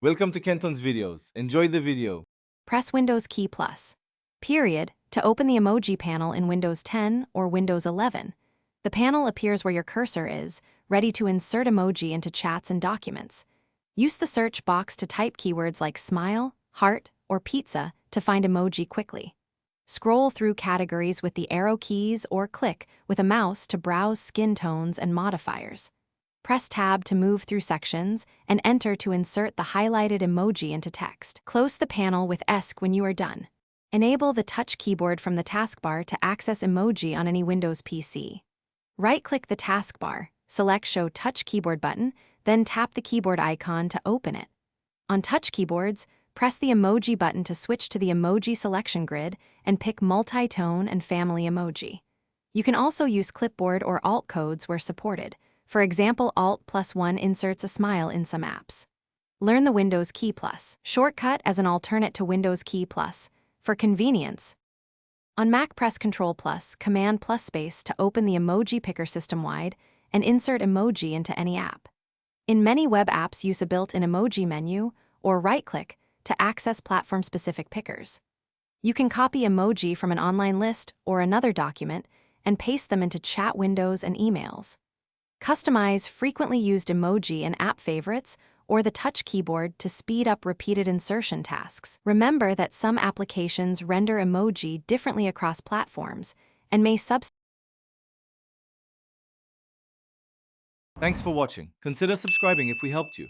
Welcome to Kenton's videos. Enjoy the video. Press Windows key plus, period, to open the emoji panel in Windows 10 or Windows 11. The panel appears where your cursor is, ready to insert emoji into chats and documents. Use the search box to type keywords like smile, heart, or pizza to find emoji quickly. Scroll through categories with the arrow keys or click with a mouse to browse skin tones and modifiers. Press Tab to move through sections and Enter to insert the highlighted emoji into text. Close the panel with ESC when you are done. Enable the touch keyboard from the taskbar to access emoji on any Windows PC. Right-click the taskbar, select Show Touch Keyboard button, then tap the keyboard icon to open it. On touch keyboards, press the emoji button to switch to the emoji selection grid and pick multi-tone and family emoji. You can also use clipboard or alt codes where supported. For example, Alt+1 inserts a smile in some apps. Learn the Windows key plus shortcut as an alternate to Windows key plus for convenience. On Mac, press Ctrl plus Command plus space to open the emoji picker system-wide and insert emoji into any app. In many web apps, use a built-in emoji menu or right-click to access platform-specific pickers. You can copy emoji from an online list or another document and paste them into chat windows and emails. Customize frequently used emoji in app favorites or the touch keyboard to speed up repeated insertion tasks. Remember that some applications render emoji differently across platforms and may substitute. Thanks for watching. Consider subscribing if we helped you.